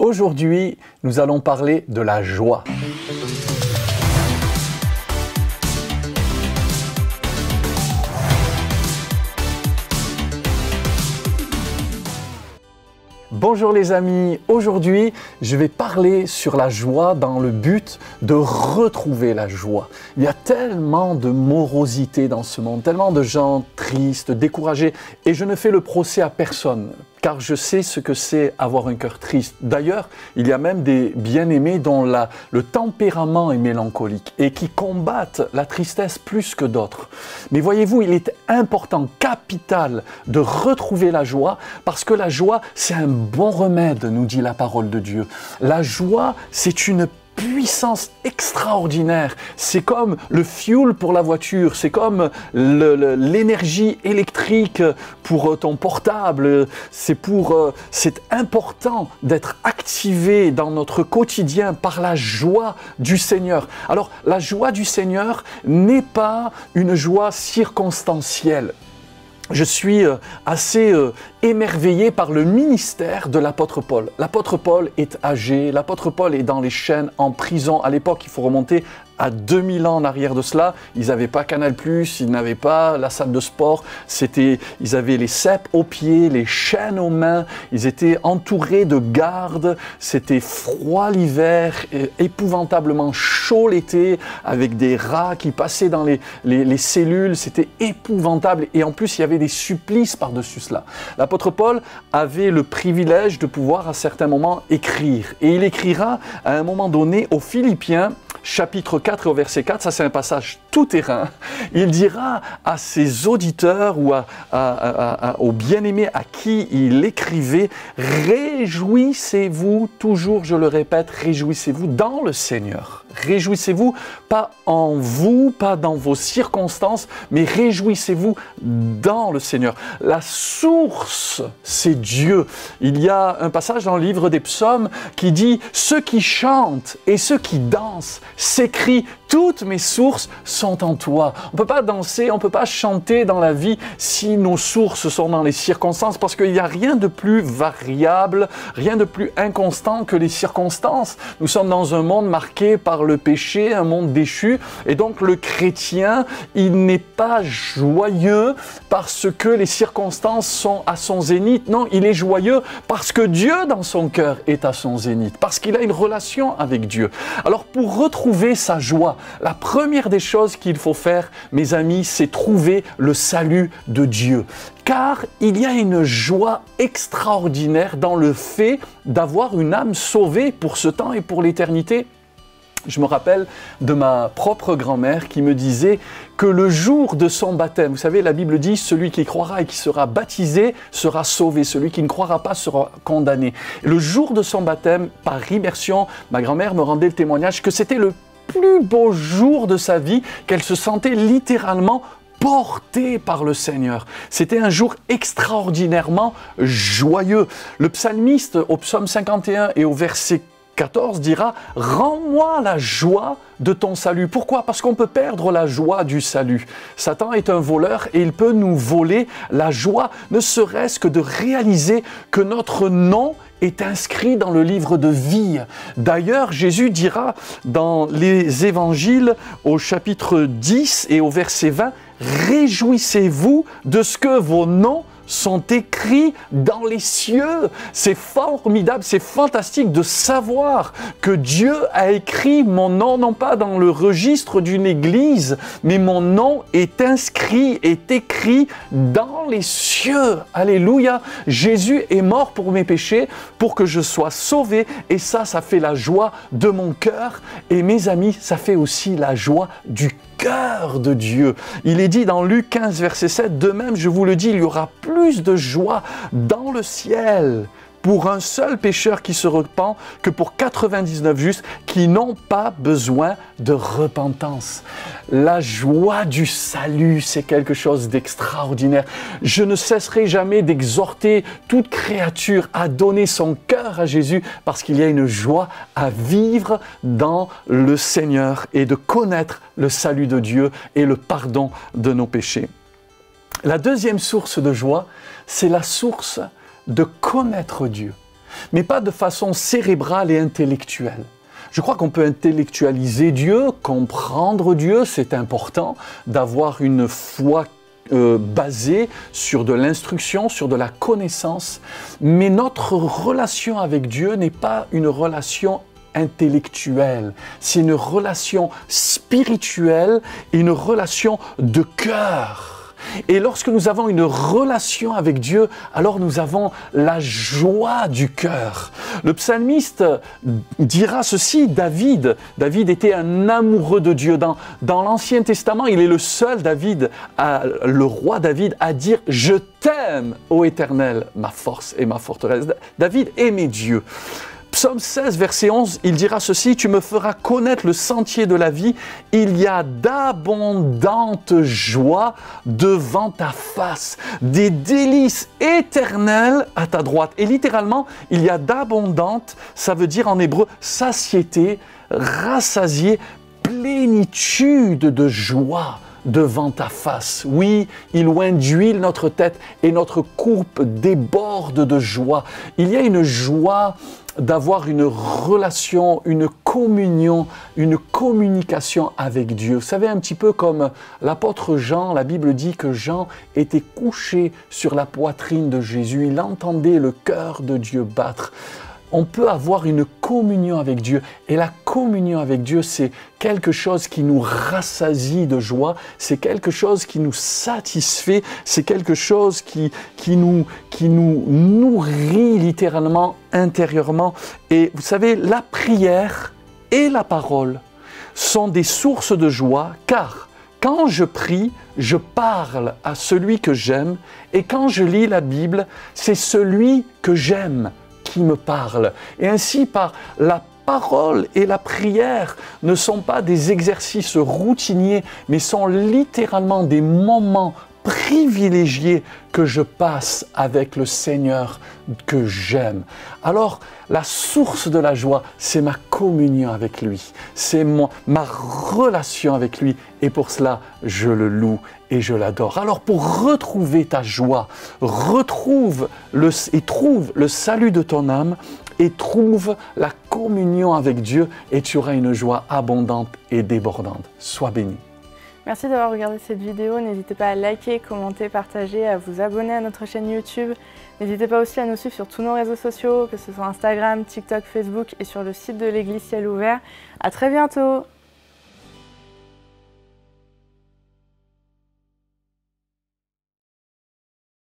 Aujourd'hui, nous allons parler de la joie. Bonjour les amis, aujourd'hui je vais parler sur la joie dans le but de retrouver la joie. Il y a tellement de morosité dans ce monde, tellement de gens tristes, découragés, et je ne fais le procès à personne, car je sais ce que c'est avoir un cœur triste. D'ailleurs, il y a même des bien-aimés dont le tempérament est mélancolique et qui combattent la tristesse plus que d'autres. Mais voyez-vous, il est important, capital, de retrouver la joie, parce que la joie, c'est un bon remède, nous dit la parole de Dieu. La joie, c'est une puissance extraordinaire. C'est comme le fuel pour la voiture, c'est comme l'énergie électrique pour ton portable. C'est important d'être activé dans notre quotidien par la joie du Seigneur. Alors, la joie du Seigneur n'est pas une joie circonstancielle. Je suis assez émerveillé par le ministère de l'apôtre Paul. L'apôtre Paul est âgé, l'apôtre Paul est dans les chaînes, en prison. À l'époque, il faut remonter à 2000 ans en arrière de cela. Ils n'avaient pas Canal+, ils n'avaient pas la salle de sport. Ils avaient les ceps aux pieds, les chaînes aux mains. Ils étaient entourés de gardes. C'était froid l'hiver, épouvantablement chaud l'été, avec des rats qui passaient dans les cellules. C'était épouvantable. Et en plus, il y avait des supplices par-dessus cela. L'apôtre Paul avait le privilège de pouvoir à certains moments écrire. Et il écrira à un moment donné aux Philippiens, chapitre 4 et au verset 4, ça c'est un passage tout-terrain. Il dira à ses auditeurs ou aux bien-aimés à qui il écrivait, « Réjouissez-vous, toujours je le répète, réjouissez-vous dans le Seigneur. » Réjouissez-vous, pas en vous, pas dans vos circonstances, mais réjouissez-vous dans le Seigneur. La source, c'est Dieu. Il y a un passage dans le livre des psaumes qui dit « Ceux qui chantent et ceux qui dansent s'écrient, toutes mes sources sont en toi. » On ne peut pas danser, on ne peut pas chanter dans la vie si nos sources sont dans les circonstances, parce qu'il n'y a rien de plus variable, rien de plus inconstant que les circonstances. Nous sommes dans un monde marqué par le péché, un monde déchu, et donc le chrétien, il n'est pas joyeux parce que les circonstances sont à son zénith. Non, il est joyeux parce que Dieu dans son cœur est à son zénith, parce qu'il a une relation avec Dieu. Alors pour retrouver sa joie, la première des choses qu'il faut faire, mes amis, c'est trouver le salut de Dieu. Car il y a une joie extraordinaire dans le fait d'avoir une âme sauvée pour ce temps et pour l'éternité. Je me rappelle de ma propre grand-mère qui me disait que le jour de son baptême, vous savez, la Bible dit « Celui qui croira et qui sera baptisé sera sauvé, celui qui ne croira pas sera condamné ». Le jour de son baptême, par immersion, ma grand-mère me rendait le témoignage que c'était le plus beau jour de sa vie, qu'elle se sentait littéralement porté par le Seigneur. C'était un jour extraordinairement joyeux. Le psalmiste, au psaume 51 et au verset 14, dira « Rends-moi la joie de ton salut ». Pourquoi? Parce qu'on peut perdre la joie du salut. Satan est un voleur et il peut nous voler la joie, ne serait-ce que de réaliser que notre nom est inscrit dans le livre de vie. D'ailleurs, Jésus dira dans les évangiles au chapitre 10 et au verset 20 « Réjouissez-vous de ce que vos noms sont écrits dans les cieux ». C'est formidable, c'est fantastique de savoir que Dieu a écrit mon nom, non pas dans le registre d'une église, mais mon nom est inscrit, est écrit dans les cieux. Alléluia! Jésus est mort pour mes péchés, pour que je sois sauvé, et ça fait la joie de mon cœur. Et mes amis, ça fait aussi la joie du cœur de Dieu. Il est dit dans Luc 15, verset 7, « De même, je vous le dis, il y aura plus de joie dans le ciel pour un seul pécheur qui se repent que pour 99 justes qui n'ont pas besoin de repentance. » La joie du salut, c'est quelque chose d'extraordinaire. Je ne cesserai jamais d'exhorter toute créature à donner son cœur à Jésus parce qu'il y a une joie à vivre dans le Seigneur et de connaître le salut de Dieu et le pardon de nos péchés. La deuxième source de joie, c'est la source de connaître Dieu. mais pas de façon cérébrale et intellectuelle. Je crois qu'on peut intellectualiser Dieu, comprendre Dieu, c'est important d'avoir une foi basée sur de l'instruction, sur de la connaissance, mais notre relation avec Dieu n'est pas une relation intellectuelle, c'est une relation spirituelle et une relation de cœur. Et lorsque nous avons une relation avec Dieu, alors nous avons la joie du cœur. Le psalmiste dira ceci, David était un amoureux de Dieu. Dans l'Ancien Testament, il est le seul le roi David à dire « Je t'aime, ô Éternel, ma force et ma forteresse ». David aimait Dieu. Psaume 16, verset 11, il dira ceci, « Tu me feras connaître le sentier de la vie, il y a d'abondantes joies devant ta face, des délices éternelles à ta droite. » Et littéralement, il y a d'abondantes, ça veut dire en hébreu satiété, rassasié, plénitude de joie devant ta face. Oui, il oint d'huile notre tête et notre coupe déborde de joie. Il y a une joie d'avoir une relation, une communion, une communication avec Dieu. Vous savez, un petit peu comme l'apôtre Jean, la Bible dit que Jean était couché sur la poitrine de Jésus. Il entendait le cœur de Dieu battre. On peut avoir une communion avec Dieu. Et la communion avec Dieu, c'est quelque chose qui nous rassasie de joie, c'est quelque chose qui nous satisfait, c'est quelque chose qui nous nourrit littéralement intérieurement. Et vous savez, la prière et la parole sont des sources de joie, car quand je prie, je parle à celui que j'aime, et quand je lis la Bible, c'est celui que j'aime qui me parle. Et ainsi, par la parole et la prière ne sont pas des exercices routiniers, mais sont littéralement des moments privilégiés que je passe avec le Seigneur que j'aime. Alors, la source de la joie, c'est ma communion avec lui, c'est ma relation avec lui, et pour cela, je le loue et je l'adore. Alors, pour retrouver ta joie, trouve le salut de ton âme, et trouve la communion avec Dieu, et tu auras une joie abondante et débordante. Sois béni. Merci d'avoir regardé cette vidéo. N'hésitez pas à liker, commenter, partager, à vous abonner à notre chaîne YouTube. N'hésitez pas aussi à nous suivre sur tous nos réseaux sociaux, que ce soit Instagram, TikTok, Facebook et sur le site de l'Église Ciel Ouvert. À très bientôt!